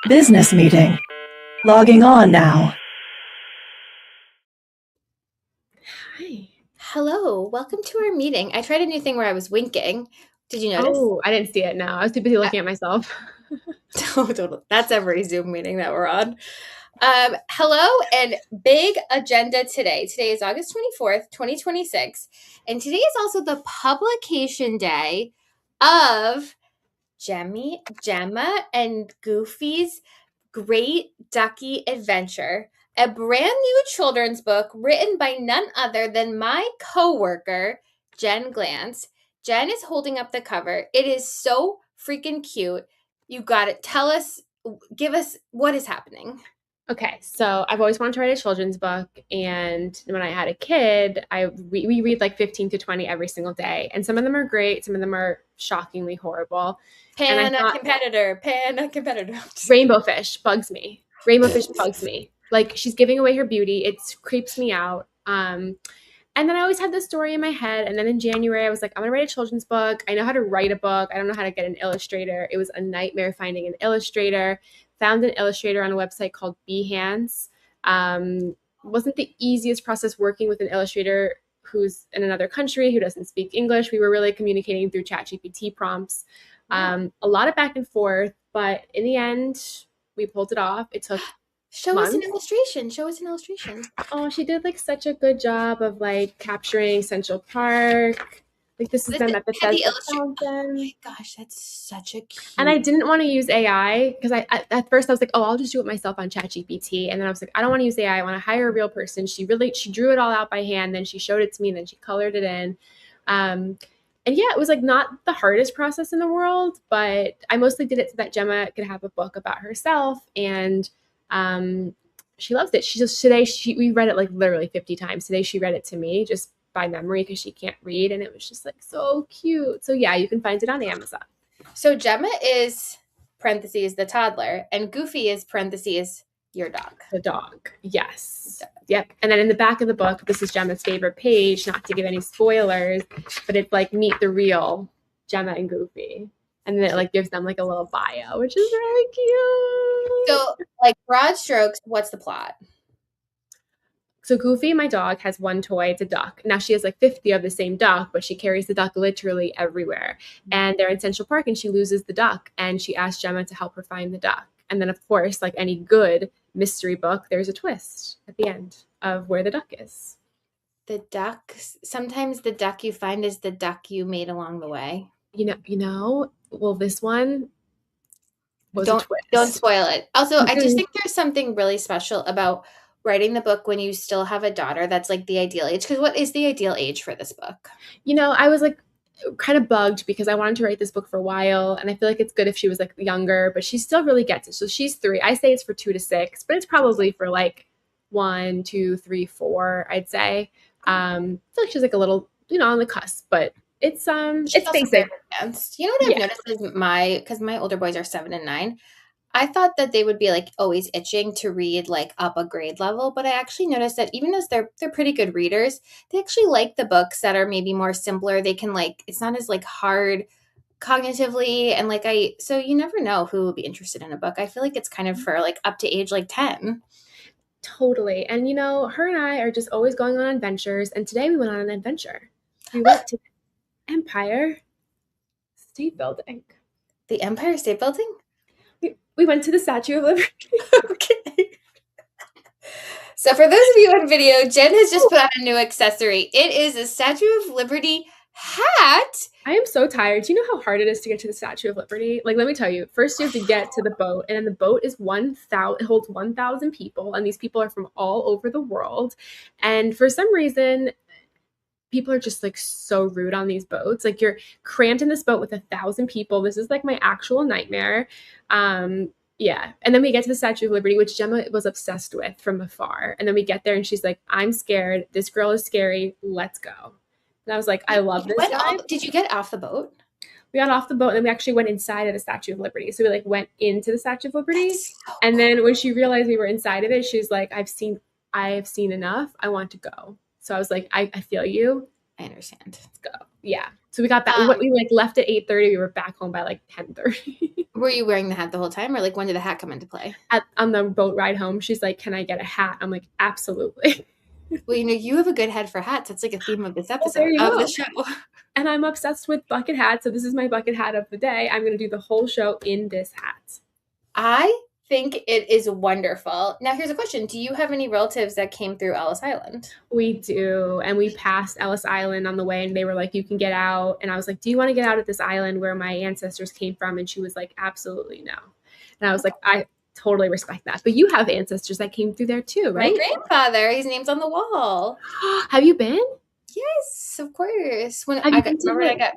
Business meeting. Logging on now. Hi. Hello, welcome to our meeting. I tried a new thing where I was winking. Did you notice? Oh, I didn't see it now. I was too busy Uh, looking at myself. oh, totally. That's every Zoom meeting that we're on. Hello and big agenda today. Today is August 24th, 2026. And today is also the publication day of Gemma and Goofy's Great Ducky Adventure, a brand new children's book written by none other than my coworker, Jen Glantz. Jen is holding up the cover. It is so freaking cute. You got it. Tell us, give us what is happening. Okay, so I've always wanted to write a children's book, and when I had a kid, we read like 15 to 20 every single day, and some of them are great, some of them are shockingly horrible. And I thought Pan a competitor. Rainbow Fish bugs me. Rainbow Fish bugs me. Like she's giving away her beauty. It creeps me out. And then I always had this story in my head. And then in January, I was like, I'm gonna write a children's book. I know how to write a book. I don't know how to get an illustrator. It was a nightmare finding an illustrator. Found an illustrator on a website called Behance. Wasn't the easiest process working with an illustrator who's in another country who doesn't speak English. We were really communicating through ChatGPT prompts. A lot of back and forth, but in the end, we pulled it off. It took Show us an months. illustration. Show us an illustration. Oh, she did like such a good job of like capturing Central Park. Like this is them at Had the Bethesda illustrator. Oh Fountain. my gosh, that's such a cute. And I didn't want to use AI because at first I was like, oh, I'll just do it myself on ChatGPT. And then I was like, I don't want to use AI. I want to hire a real person. She drew it all out by hand. Then she showed it to me and then she colored it in. Um, and yeah, it was like not the hardest process in the world, but I mostly did it so that Gemma could have a book about herself. And she loves it. We read it like literally 50 times. Today she read it to me just by memory because she can't read. And it was just like so cute. So yeah, you can find it on Amazon. So Gemma is parentheses the toddler, and Goofy is parentheses your dog. The dog. Yes. Yep. And then in the back of the book, this is Gemma's favorite page, not to give any spoilers, but it's like meet the real Gemma and Goofy. And then it like gives them like a little bio, which is really cute. So, like broad strokes, what's the plot? So Goofy, my dog, has one toy. It's a duck. Now she has like 50 of the same duck, but she carries the duck literally everywhere. And they're in Central Park and she loses the duck. And she asks Gemma to help her find the duck. And then, of course, like any good mystery book, there's a twist at the end of where the duck is. The duck. Sometimes the duck you find is the duck you made along the way. Well, this one was a twist. Don't spoil it. Also, I just think there's something really special about writing the book when you still have a daughter that's like the ideal age. Because what is the ideal age for this book? I was like kind of bugged because I wanted to write this book for a while and I feel like it's good if she was like younger, but she still really gets it. So she's 3. I say it's for 2 to 6, but it's probably for like 1, 2, 3, 4, I'd say. I feel like she's like a little, on the cusp, but it's basic. Advanced. You know what I've noticed is because my older boys are 7 and 9. I thought that they would be like always itching to read like up a grade level, but I actually noticed that even as they're pretty good readers, they actually like the books that are maybe more simpler. They can like it's not as like hard cognitively and so you never know who will be interested in a book. I feel like it's kind of for like up to age like 10. Totally. And her and I are just always going on adventures. And today we went on an adventure. We went to the Empire State Building. The Empire State Building? We went to the Statue of Liberty. Okay. So for those of you on video, Jen has just put on a new accessory. It is a Statue of Liberty hat. I am so tired. Do you know how hard it is to get to the Statue of Liberty? Like, let me tell you. First, you have to get to the boat, and then the boat is 1,000. It holds 1,000 people, and these people are from all over the world. And for some reason, people are just like so rude on these boats. Like you're cramped in this boat with 1,000 people. This is like my actual nightmare. Yeah. And then we get to the Statue of Liberty, which Gemma was obsessed with from afar. And then we get there and she's like, I'm scared. This girl is scary. Let's go. And I was like, I love this guy. Did you get off the boat? We got off the boat and then we actually went inside of the Statue of Liberty. So we like went into the Statue of Liberty. So and then when she realized we were inside of it, she's like, I've seen enough. I want to go. So I was like, I feel you. I understand. Let's go. Yeah. So we got back. We like left at 8:30. We were back home by like 10:30. Were you wearing the hat the whole time, or like when did the hat come into play? On the boat ride home, she's like, "Can I get a hat?" I'm like, "Absolutely." Well, you have a good head for hats. That's like a theme of this episode there you of go. the show. And I'm obsessed with bucket hats. So this is my bucket hat of the day. I'm going to do the whole show in this hat. I think it is wonderful. Now, here's a question. Do you have any relatives that came through Ellis Island? We do. And we passed Ellis Island on the way, and they were like, "You can get out." And I was like, "Do you want to get out at this island where my ancestors came from?" And she was like, "Absolutely no." And I was like, "I totally respect that." But you have ancestors that came through there too, right? My grandfather. His name's on the wall. Have you been? Yes, of course. When Have I you got, been to remember I the- got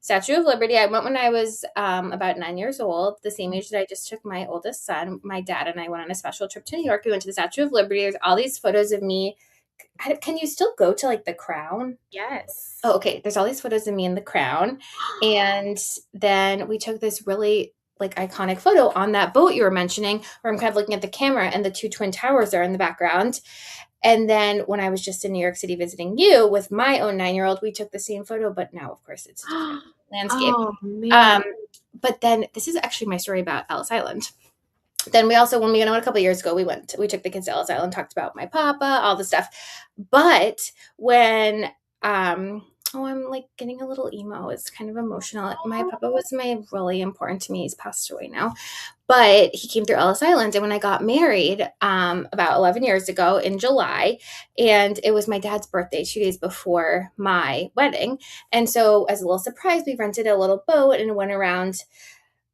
Statue of Liberty. I went when I was about 9 years old, the same age that I just took my oldest son. My dad and I went on a special trip to New York. We went to the Statue of Liberty. There's all these photos of me. Can you still go to like the Crown? Yes. Oh, okay. There's all these photos of me in the Crown. And then we took this really like iconic photo on that boat you were mentioning, where I'm kind of looking at the camera and the two twin towers are in the background. And then when I was just in New York City visiting you with my own 9-year-old, we took the same photo, but now, of course, it's a different landscape. Oh, man. But then this is actually my story about Ellis Island. Then we also, when we went a couple of years ago, we took the kids to Ellis Island, talked about my papa, all the stuff. But when, I'm like getting a little emo. It's kind of emotional. My papa was really important to me. He's passed away now. But he came through Ellis Island. And when I got married about 11 years ago in July, and it was my dad's birthday 2 days before my wedding. And so as a little surprise, we rented a little boat and went around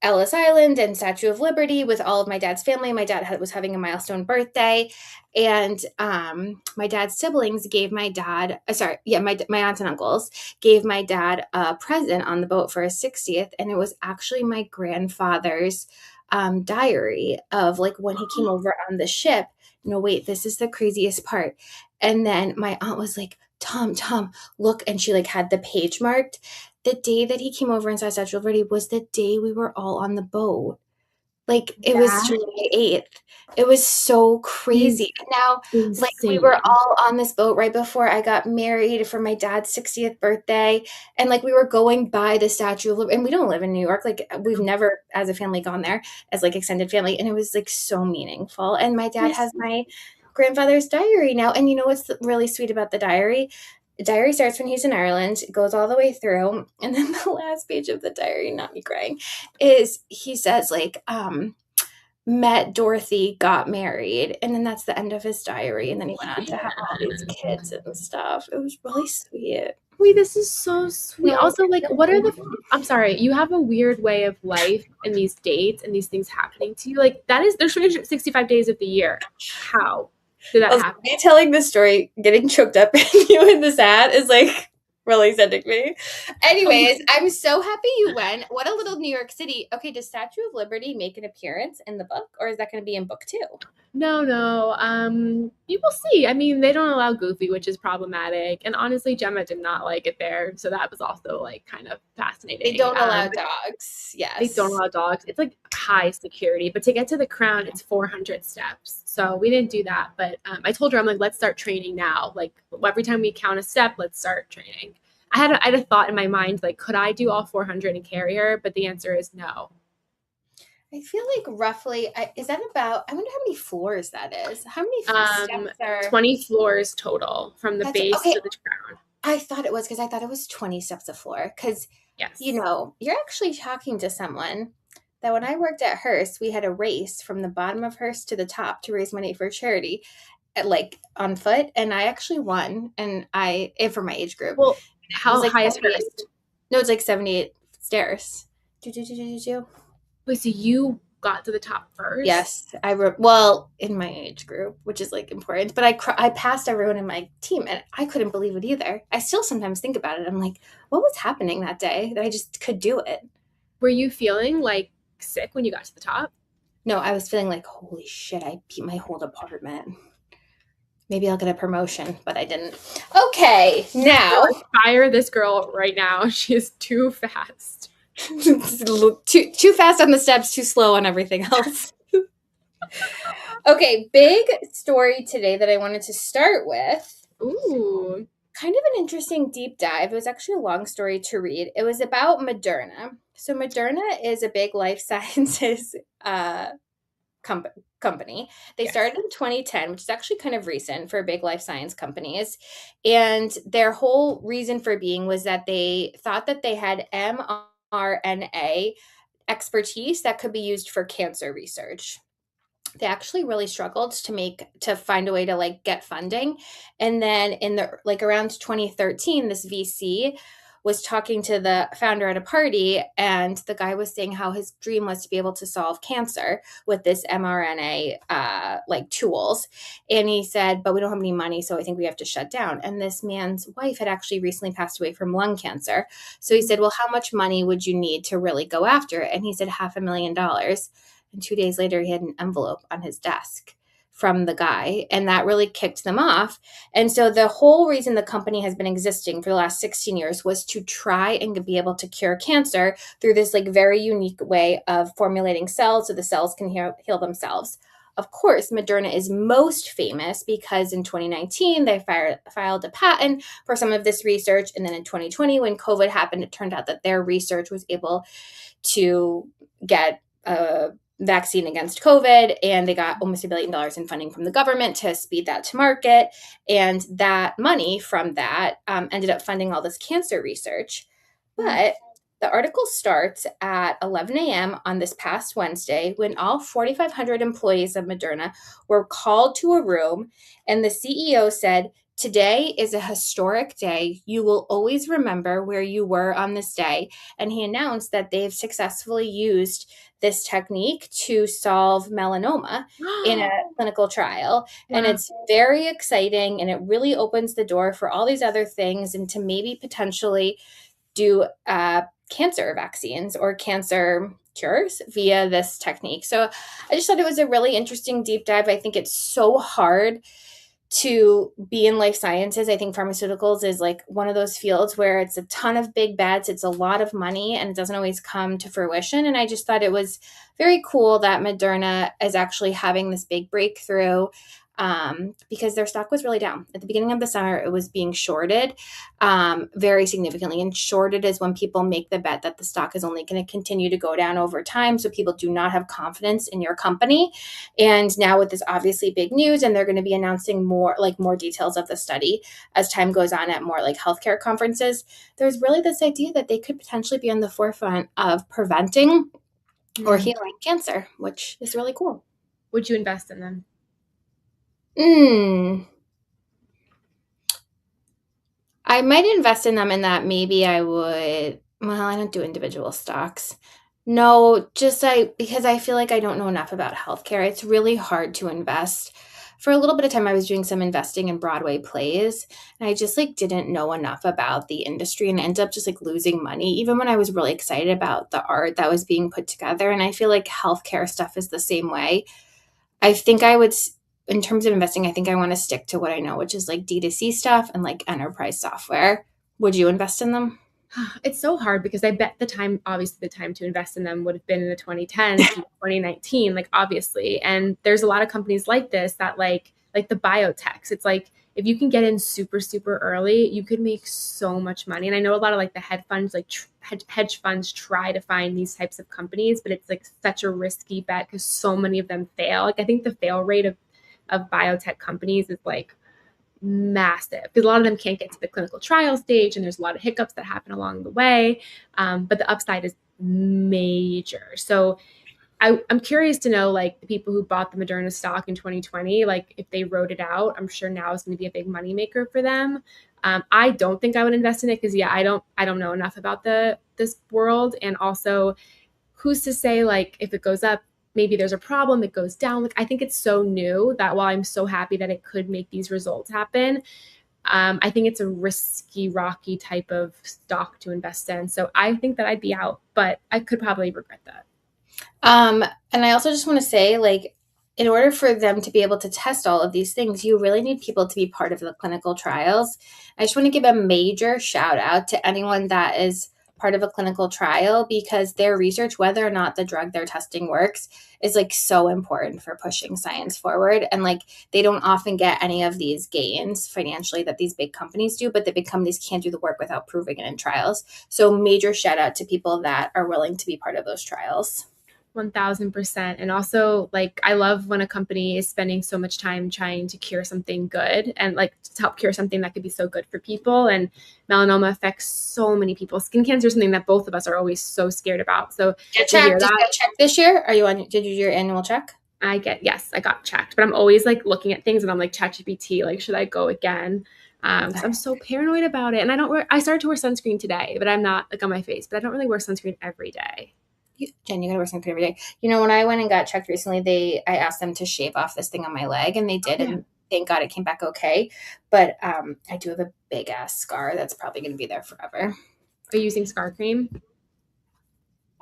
Ellis Island and Statue of Liberty with all of my dad's family. My dad was having a milestone birthday. And my dad's siblings gave my dad, my aunts and uncles gave my dad a present on the boat for his 60th. And it was actually my grandfather's diary of like when he came over on the ship. No, wait, this is the craziest part. And then my aunt was like, Tom, look. And she like had the page marked. The day that he came over and saw Statue of Liberty was the day we were all on the boat. Like it was July 8th. It was so crazy. Now, like we were all on this boat right before I got married for my dad's 60th birthday. And like we were going by the Statue of Liberty. And we don't live in New York. Like we've never as a family gone there as like extended family. And it was like so meaningful. And my dad has my grandfather's diary now. And you know what's really sweet about the diary? The diary starts when he's in Ireland, goes all the way through, and then the last page of the diary, not me crying, is he says like, met Dorothy, got married, and then that's the end of his diary, and then he went on to have all these kids and stuff. It was really sweet. Wait, this is so sweet. Also, like, I'm sorry, you have a weird way of life and these dates and these things happening to you. Like, there's 365 days of the year. How did that happen? Me telling this story, getting choked up in you in this ad is like really sending me. Anyways, I'm so happy you went. What a little New York City. Okay, does Statue of Liberty make an appearance in the book, or is that going to be in book 2? No. You will see. I mean, they don't allow Goofy, which is problematic. And honestly, Gemma did not like it there. So that was also like kind of fascinating. They don't allow dogs. Yes. They don't allow dogs. It's like high security. But to get to the Crown, it's 400 steps. So we didn't do that. But I told her, I'm like, let's start training now. Like every time we count a step, let's start training. I had a thought in my mind, like, could I do all 400 and carry her? But the answer is no. I feel like roughly, is that about, I wonder how many floors that is. How many steps are? 20 floors total from the base to the Crown. I thought it was, because I thought it was 20 steps a floor. Because, yes, you know, you're actually talking to someone that when I worked at Hearst, we had a race from the bottom of Hearst to the top to raise money for charity, like on foot. And I actually won, and for my age group. Well, how high is Hearst? No, it's like 78 stairs. Wait, so you got to the top first? Yes, in my age group, which is like important. But I passed everyone in my team, and I couldn't believe it either. I still sometimes think about it. I'm like, what was happening that day that I just could do it? Were you feeling like sick when you got to the top? No, I was feeling like, holy shit, I beat my whole department. Maybe I'll get a promotion, but I didn't. Okay, now fire this girl right now. She is too fast. too fast on the steps, too slow on everything else. Okay, big story today that I wanted to start with. Ooh. kind of an interesting deep dive. It was actually a long story to read. It was about Moderna. So Moderna is a big life sciences company. They started in 2010, which is actually kind of recent for big life science companies. And their whole reason for being was that they thought that they had mRNA expertise that could be used for cancer research. They actually really struggled to find a way to like get funding. And then in the like around 2013, this VC was talking to the founder at a party, and the guy was saying how his dream was to be able to solve cancer with this mRNA like tools. And he said, but we don't have any money, so I think we have to shut down. And this man's wife had actually recently passed away from lung cancer. So he said, well, how much money would you need to really go after it? And he said $500,000. And 2 days later, he had an envelope on his desk from the guy, and that really kicked them off. And so the whole reason the company has been existing for the last 16 years was to try and be able to cure cancer through this like very unique way of formulating cells so the cells can heal themselves. Of course, Moderna is most famous because in 2019, they filed a patent for some of this research. And then in 2020, when COVID happened, it turned out that their research was able to get a vaccine against COVID, and they got almost $1 billion in funding from the government to speed that to market. And that money from that ended up funding all this cancer research. But the article starts at 11 a.m. on this past Wednesday when all 4,500 employees of Moderna were called to a room, and the CEO said, "Today is a historic day. You will always remember where you were on this day." And he announced that they've successfully used this technique to solve melanoma in a clinical trial. Wow. And it's very exciting, and it really opens the door for all these other things and to maybe potentially do cancer vaccines or cancer cures via this technique. So I just thought it was a really interesting deep dive. I think it's so hard to be in life sciences. I think pharmaceuticals is like one of those fields where it's a ton of big bets, it's a lot of money, and it doesn't always come to fruition. And I just thought it was very cool that Moderna is actually having this big breakthrough because their stock was really down. At the beginning of the summer, it was being shorted very significantly. And shorted is when people make the bet that the stock is only going to continue to go down over time. So people do not have confidence in your company. And now with this obviously big news, and they're going to be announcing more details of the study as time goes on at more like healthcare conferences, there's really this idea that they could potentially be on the forefront of preventing or healing cancer, which is really cool. Would you invest in them? I might invest in them in that maybe I would. Well, I don't do individual stocks. No, because I feel like I don't know enough about healthcare. It's really hard to invest. For a little bit of time, I was doing some investing in Broadway plays, and I just like didn't know enough about the industry and ended up just like losing money, even when I was really excited about the art that was being put together. And I feel like healthcare stuff is the same way. I think I would, in terms of investing, I think I want to stick to what I know, which is like D2C stuff and like enterprise software. Would you invest in them? It's so hard because I bet the time to invest in them would have been in the 2010s, 2019, like obviously. And there's a lot of companies like this that like the biotechs. It's like if you can get in super, super early, you could make so much money. And I know a lot of like the hedge funds try to find these types of companies, but it's like such a risky bet because so many of them fail. Like I think the fail rate of biotech companies is like massive because a lot of them can't get to the clinical trial stage, and there's a lot of hiccups that happen along the way. But the upside is major. So I'm curious to know, like, the people who bought the Moderna stock in 2020, like if they wrote it out, I'm sure now is going to be a big moneymaker for them. I don't think I would invest in it because I don't know enough about this world, and also who's to say like if it goes up, maybe there's a problem, it goes down. Like I think it's so new that while I'm so happy that it could make these results happen, I think it's a risky, rocky type of stock to invest in. So I think that I'd be out, but I could probably regret that. And I also just want to say, like, in order for them to be able to test all of these things, you really need people to be part of the clinical trials. I just want to give a major shout out to anyone that is part of a clinical trial because their research, whether or not the drug they're testing works, is like so important for pushing science forward. And like they don't often get any of these gains financially that these big companies do, but the big companies can't do the work without proving it in trials. So major shout out to people that are willing to be part of those trials. 1000%. And also, like, I love when a company is spending so much time trying to cure something good and like to help cure something that could be so good for people. And melanoma affects so many people. Skin cancer is something that both of us are always so scared about. So Get checked. Did you get checked this year? Did you do your annual check? Yes, I got checked, but I'm always like looking at things and I'm like, ChatGPT, like, should I go again? So I'm so paranoid about it. And I started to wear sunscreen today, but I'm not like on my face, but I don't really wear sunscreen every day. Jen, you gotta wear sunscreen every day. You know, when I went and got checked recently, I asked them to shave off this thing on my leg, and they did, and thank God it came back okay. But I do have a big ass scar that's probably gonna be there forever. Are you using scar cream?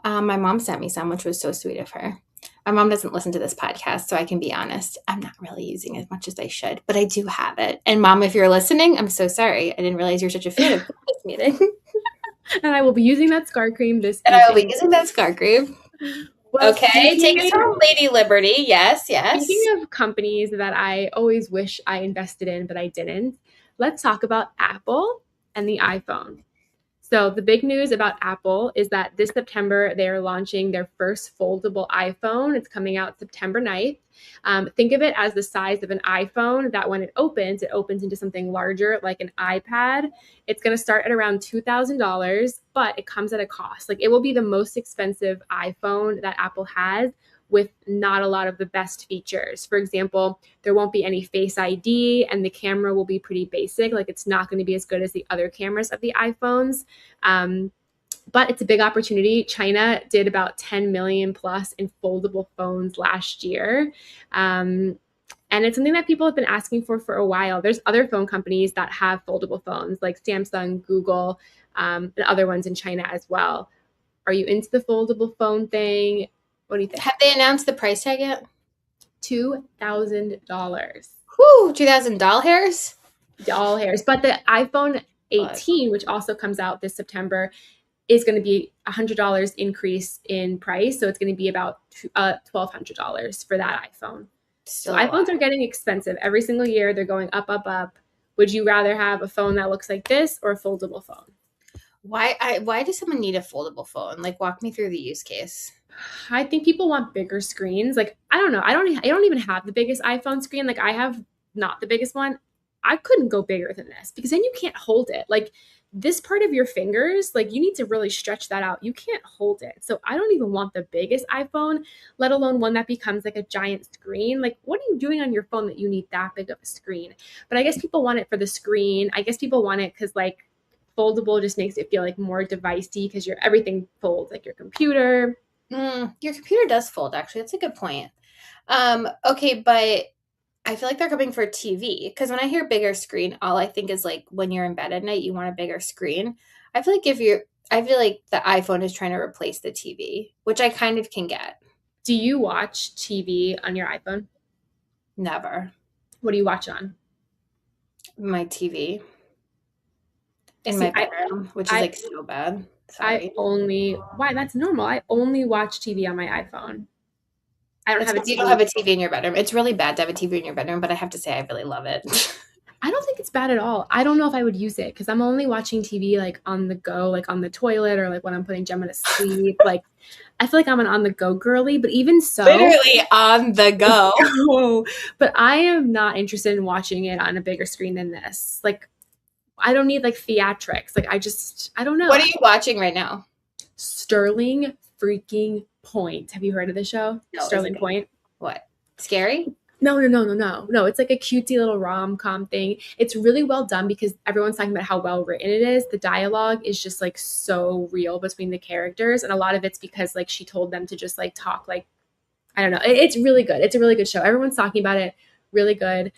My mom sent me some, which was so sweet of her. My mom doesn't listen to this podcast, so I can be honest. I'm not really using as much as I should, but I do have it. And Mom, if you're listening, I'm so sorry. I didn't realize you're such a fan of this meeting. And I will be using that scar cream this And evening. I will be using that scar cream. Well, okay, take us home, Lady Liberty. Yes. Speaking of companies that I always wish I invested in, but I didn't, let's talk about Apple and the iPhone. So the big news about Apple is that this September, they are launching their first foldable iPhone. It's coming out September 9th. Think of it as the size of an iPhone that when it opens into something larger like an iPad. It's going to start at around $2,000, but it comes at a cost. Like it will be the most expensive iPhone that Apple has with not a lot of the best features. For example, there won't be any Face ID and the camera will be pretty basic. Like it's not going to be as good as the other cameras of the iPhones. But it's a big opportunity. China did about 10 million plus in foldable phones last year. And it's something that people have been asking for a while. There's other phone companies that have foldable phones like Samsung, Google, and other ones in China as well. Are you into the foldable phone thing? What do you think? Have they announced the price tag yet? $2,000. Whoo, $2,000 hairs? Doll hairs. But the iPhone 18, which also comes out this September, is going to be $100 increase in price. So it's going to be about $1,200 for that iPhone. So iPhones are getting expensive. Every single year, they're going up, up, up. Would you rather have a phone that looks like this or a foldable phone? Why does someone need a foldable phone? Like, walk me through the use case. I think people want bigger screens. Like, I don't know. I don't even have the biggest iPhone screen. Like, I have not the biggest one. I couldn't go bigger than this because then you can't hold it. Like, this part of your fingers, like, you need to really stretch that out. You can't hold it. So I don't even want the biggest iPhone, let alone one that becomes like a giant screen. Like, what are you doing on your phone that you need that big of a screen? But I guess people want it for the screen. I guess people want it because, like, foldable just makes it feel like more devicey because everything folds, like your computer. Your computer does fold, actually. That's a good point. Okay, but I feel like they're coming for TV because when I hear bigger screen, all I think is like when you're in bed at night, you want a bigger screen. I feel like the iPhone is trying to replace the TV, which I kind of can get. Do you watch TV on your iPhone? Never. What do you watch on? My TV. In my bedroom, which is like so bad. Sorry. Why? That's normal. I only watch TV on my iPhone. I don't have a TV. You don't have a TV in your bedroom. It's really bad to have a TV in your bedroom, but I have to say I really love it. I don't think it's bad at all. I don't know if I would use it because I'm only watching TV like on the go, like on the toilet or like when I'm putting Gemma to sleep. Like I feel like I'm an on the go girly, but even so, literally on the go. But I am not interested in watching it on a bigger screen than this. Like I don't need like theatrics. Like I don't know. What are you watching right now? Sterling freaking Point. Have you heard of the show? No, Sterling Point. What? Scary? No. It's like a cutesy little rom-com thing. It's really well done because everyone's talking about how well written it is. The dialogue is just like so real between the characters. And a lot of it's because like she told them to just like talk like, I don't know. It's really good. It's a really good show. Everyone's talking about it. Really good.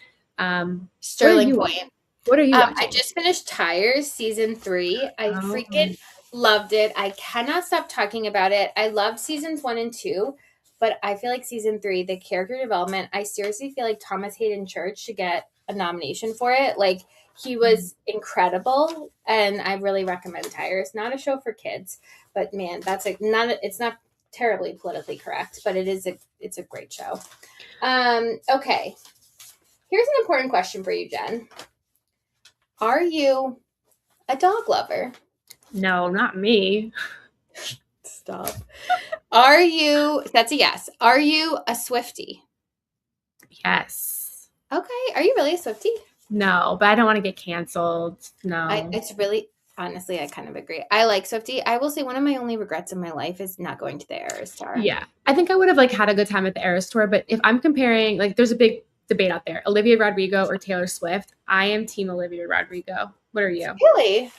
Sterling Point. What are you watching? I just finished Tires season 3. I freaking loved it. I cannot stop talking about it. I loved seasons 1 and 2, but I feel like season 3, the character development, I seriously feel like Thomas Hayden Church should get a nomination for it. Like, He was incredible, and I really recommend Tires. Not a show for kids, but man, it's not terribly politically correct, but it's a great show. Okay. Here's an important question for you, Jen. Are you a dog lover? No, not me. Stop. That's a yes. Are you a Swiftie? Yes. Okay. Are you really a Swiftie? No, but I don't want to get canceled. No. Honestly, I kind of agree. I like Swiftie. I will say one of my only regrets in my life is not going to the Eras Tour. Yeah. I think I would have like had a good time at the Eras Tour, but if I'm comparing, like there's a big debate out there, Olivia Rodrigo or Taylor Swift. I am team Olivia Rodrigo. What are you? Really?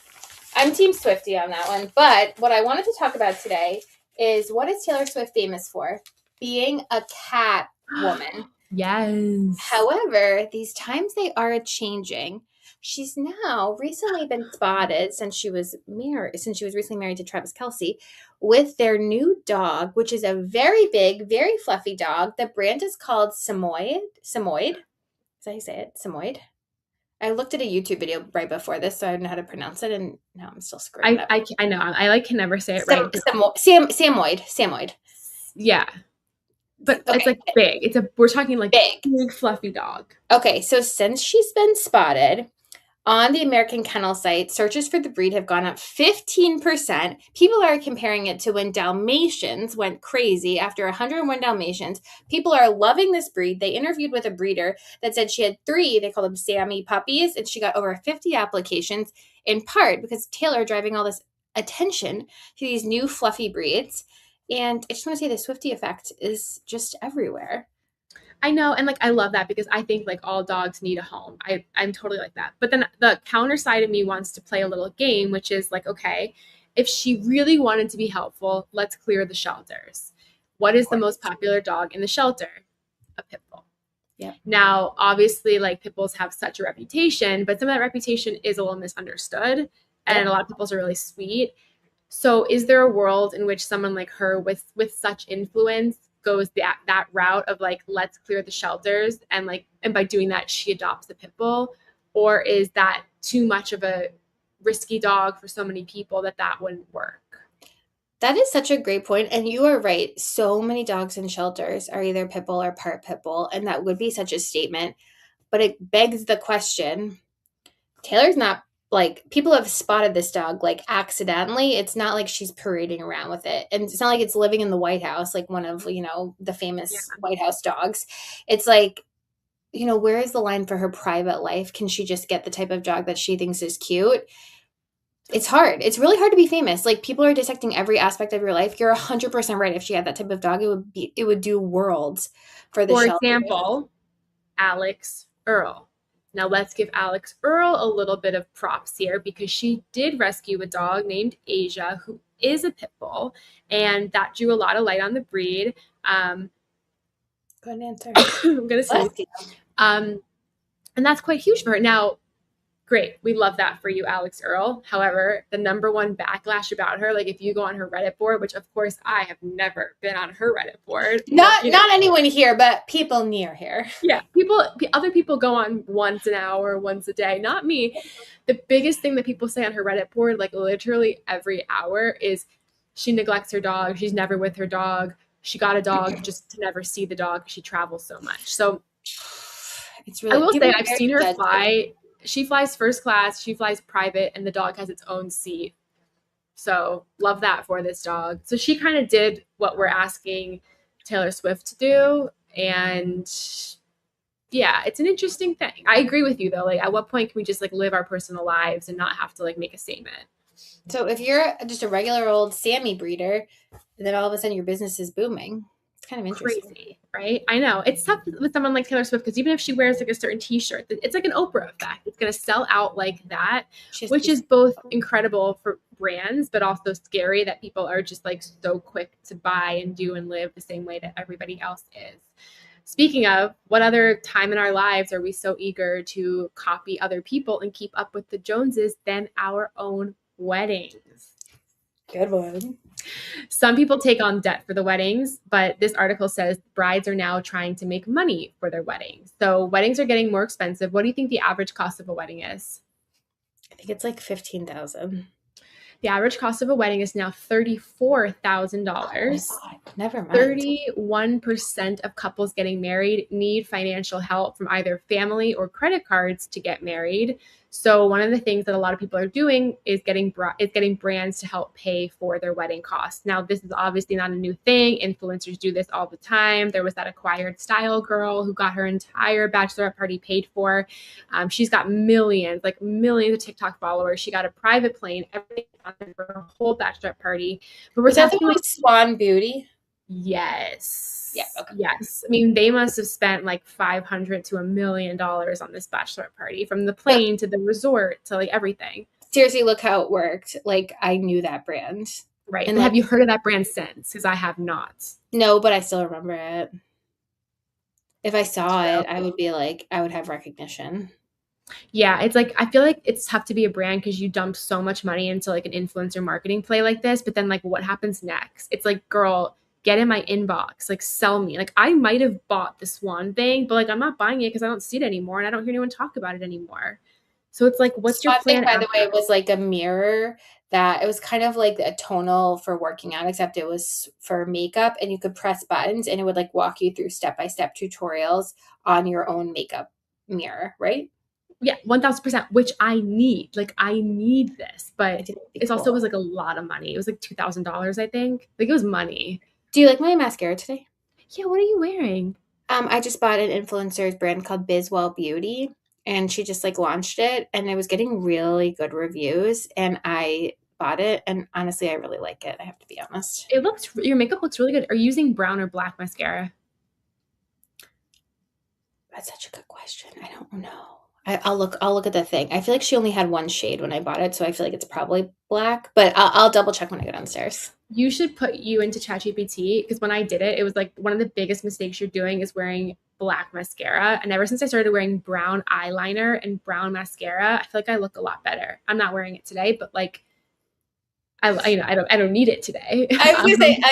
I'm team Swiftie on that one. But what I wanted to talk about today is, what is Taylor Swift famous for? Being a cat woman. Yes. However, these times they are changing. She's now recently been spotted since she was recently married to Travis Kelce, with their new dog, which is a very big, very fluffy dog. The brand is called Samoyed. Is that how you say it? Samoyed. I looked at a YouTube video right before this, so I know how to pronounce it, and now I'm still screwing up. I know. I like can never say it right. Samoyed. Yeah. But Okay. It's like big. We're talking like big fluffy dog. Okay, so since she's been spotted on the American Kennel site, searches for the breed have gone up 15%. People are comparing it to when Dalmatians went crazy after 101 Dalmatians. People are loving this breed. They interviewed with a breeder that said she had 3, they call them Sammy puppies, and she got over 50 applications, in part because Taylor driving all this attention to these new fluffy breeds. And I just want to say the Swiftie effect is just everywhere. I know. And like, I love that because I think like all dogs need a home. I'm totally like that. But then the counter side of me wants to play a little game, which is like, okay, if she really wanted to be helpful, let's clear the shelters. What is the most popular dog in the shelter? A pit bull. Yeah. Now, obviously, like pit bulls have such a reputation, but some of that reputation is a little misunderstood. And a lot of pit bulls are really sweet. So is there a world in which someone like her with such influence goes that route of like, let's clear the shelters, and by doing that she adopts the pit bull? Or is that too much of a risky dog for so many people that wouldn't work? That is such a great point, and you are right. So many dogs in shelters are either pit bull or part pit bull, and that would be such a statement. But it begs the question, Taylor's not, like, people have spotted this dog like accidentally. It's not like she's parading around with it, and it's not like it's living in the White House like one of the famous White House dogs. It's like, where is the line for her private life? Can she just get the type of dog that she thinks is cute? It's hard. It's really hard to be famous. Like, people are dissecting every aspect of your life. You're 100% right. If she had that type of dog, it would do worlds for the shelter. For example, Alex Earl. Now let's give Alex Earl a little bit of props here, because she did rescue a dog named Asia, who is a pit bull, and that drew a lot of light on the breed. Good answer. I'm gonna say, and that's quite huge for her. Now, great, we love that for you, Alex Earl. However, the number one backlash about her, like if you go on her Reddit board, which of course I have never been on her Reddit board. Not anyone here, but people near here. Yeah, other people go on once an hour, once a day, not me. The biggest thing that people say on her Reddit board, like literally every hour, is she neglects her dog. She's never with her dog. She got a dog just to never see the dog. She travels so much. So it's really, I will say I've seen her fly. She flies first class, she flies private, and the dog has its own seat. So love that for this dog. So she kind of did what we're asking Taylor Swift to do. And yeah, it's an interesting thing. I agree with you though. Like, at what point can we just like live our personal lives and not have to like make a statement? So if you're just a regular old Sammy breeder, then all of a sudden your business is booming. It's kind of interesting. Crazy, right? I know. It's tough with someone like Taylor Swift, because even if she wears like a certain t-shirt, it's like an Oprah effect. It's going to sell out like that, which is both incredible for brands, but also scary that people are just like so quick to buy and do and live the same way that everybody else is. Speaking of, what other time in our lives are we so eager to copy other people and keep up with the Joneses than our own weddings? Good one. Some people take on debt for the weddings, but this article says brides are now trying to make money for their weddings. So weddings are getting more expensive. What do you think the average cost of a wedding is? I think it's like $15,000. The average cost of a wedding is now $34,000. Oh, never mind. 31% of couples getting married need financial help from either family or credit cards to get married. So one of the things that a lot of people are doing is getting brands to help pay for their wedding costs. Now, this is obviously not a new thing. Influencers do this all the time. There was that acquired style girl who got her entire bachelorette party paid for. She's got millions of TikTok followers. She got a private plane, everything for her whole bachelorette party. But we're Was that the talking one with Swan Beauty? Yes. Yeah. Okay. Yes. I mean, they must have spent like $500 to $1 million on this bachelorette party, from the plane to the resort to like everything. Seriously, look how it worked. Like, I knew that brand. Right. And have you heard of that brand since? Because I have not. No, but I still remember it. If I saw it, I would be like, I would have recognition. Yeah, it's like, I feel like it's tough to be a brand because you dump so much money into like an influencer marketing play like this, but then like what happens next? It's like, girl, get in my inbox, like sell me. Like I might have bought this one thing, but like I'm not buying it because I don't see it anymore and I don't hear anyone talk about it anymore. So it's like, what's your plan? By the way, it was like a mirror that it was kind of like a tonal for working out, except it was for makeup, and you could press buttons and it would like walk you through step-by-step tutorials on your own makeup mirror, right? Yeah, 1000%, which I need. Like I need this, but it also was like a lot of money. It was like $2,000, I think. Like it was money. Do you like my mascara today? Yeah, what are you wearing? I just bought an influencer's brand called Bizwell Beauty, and she just like launched it, and it was getting really good reviews, and I bought it, and honestly, I really like it. I have to be honest. Your makeup looks really good. Are you using brown or black mascara? That's such a good question. I don't know. I'll look at the thing. I feel like she only had one shade when I bought it, so I feel like it's probably black, but I'll double check when I go downstairs. You should put you into ChatGPT, because when I did it, it was like one of the biggest mistakes you're doing is wearing black mascara. And ever since I started wearing brown eyeliner and brown mascara, I feel like I look a lot better. I'm not wearing it today, but like I don't need it today. I was gonna say,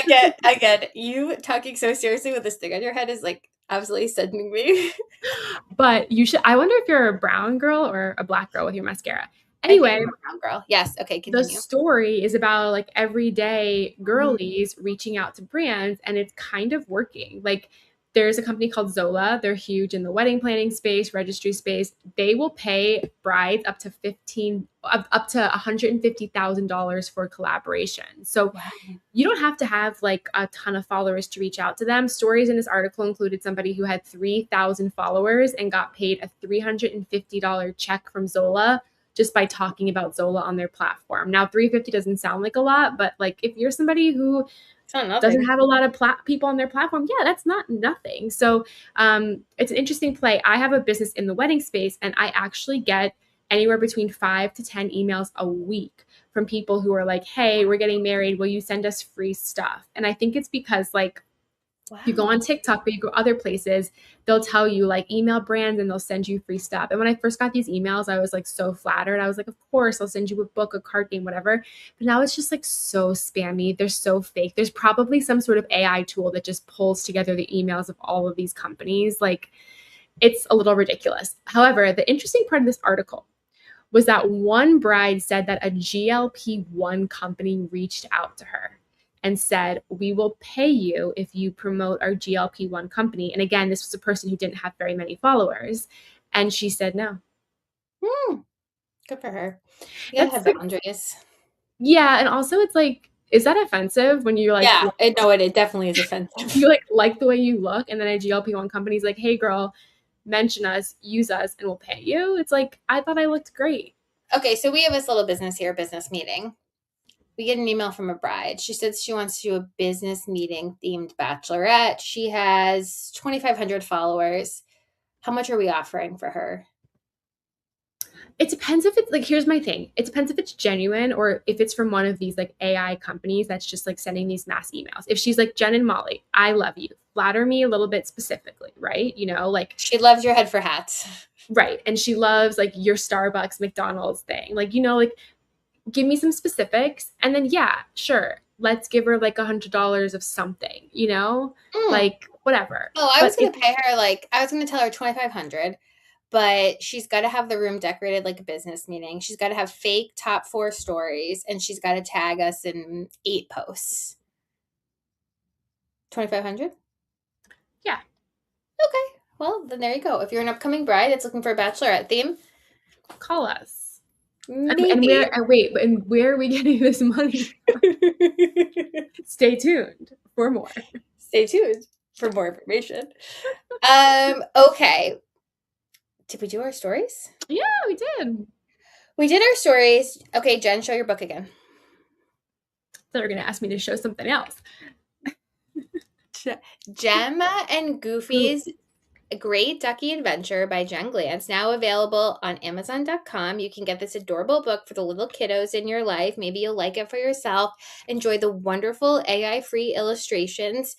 I get you talking so seriously with this thing on your head is like absolutely sending me. But I wonder if you're a brown girl or a black girl with your mascara. Anyway, brown girl. Yes. Okay. Continue. The story is about like everyday girlies reaching out to brands, and it's kind of working. Like there's a company called Zola. They're huge in the wedding planning space, registry space. They will pay brides up to $150,000 for collaboration. So you don't have to have like a ton of followers to reach out to them. Stories in this article included somebody who had 3,000 followers and got paid a $350 check from Zola just by talking about Zola on their platform. Now, $350 doesn't sound like a lot, but like if you're somebody who doesn't have a lot of people on their platform, yeah, that's not nothing. So it's an interesting play. I have a business in the wedding space, and I actually get anywhere between 5 to 10 emails a week from people who are like, hey, we're getting married. Will you send us free stuff? And I think it's because like, you go on TikTok or you go other places, they'll tell you like email brands and they'll send you free stuff. And when I first got these emails, I was like so flattered. I was like, of course, I'll send you a book, a card game, whatever. But now it's just like so spammy. They're so fake. There's probably some sort of AI tool that just pulls together the emails of all of these companies. Like it's a little ridiculous. However, the interesting part of this article was that one bride said that a GLP-1 company reached out to her and said, we will pay you if you promote our GLP-1 company. And again, this was a person who didn't have very many followers. And she said no. Good for her. You gotta have boundaries. Yeah. And also it's like, is that offensive when you're like, yeah, no, it definitely is offensive. You like the way you look. And then a GLP-1 company's like, hey girl, mention us, use us, and we'll pay you. It's like, I thought I looked great. Okay. So we have this little business here, business meeting. We get an email from a bride. She says she wants to do a business meeting themed bachelorette. She has 2,500 followers. How much are we offering for her? It depends if it's like, here's my thing. It depends if it's genuine or if it's from one of these like AI companies that's just like sending these mass emails. If she's like, Jen and Molly, I love you. Flatter me a little bit specifically, right? You know, like she loves your head for hats. Right. And she loves like your Starbucks, McDonald's thing. Like, you know, like give me some specifics. And then, yeah, sure. Let's give her like $100 of something, you know, like whatever. Oh, I was going to pay her I was going to tell her 2,500, but she's got to have the room decorated like a business meeting. She's got to have fake top 4 stories, and she's got to tag us in 8 posts. 2,500? Yeah. Okay. Well, then there you go. If you're an upcoming bride that's looking for a bachelorette theme, call us. maybe. And where are we getting this money? Stay tuned for more. Stay tuned for more information. Okay. Did we do our stories? Yeah, we did. We did our stories. Okay, Jen, show your book again. So they're going to ask me to show something else. Gemma and Goofy's Great Ducky Adventure by Jen Glantz, now available on Amazon.com. You can get this adorable book for the little kiddos in your life. Maybe you'll like it for yourself. Enjoy the wonderful AI-free illustrations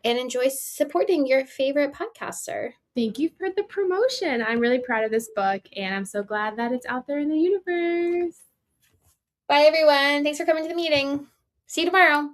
and enjoy supporting your favorite podcaster. Thank you for the promotion. I'm really proud of this book, and I'm so glad that it's out there in the universe. Bye, everyone. Thanks for coming to the meeting. See you tomorrow.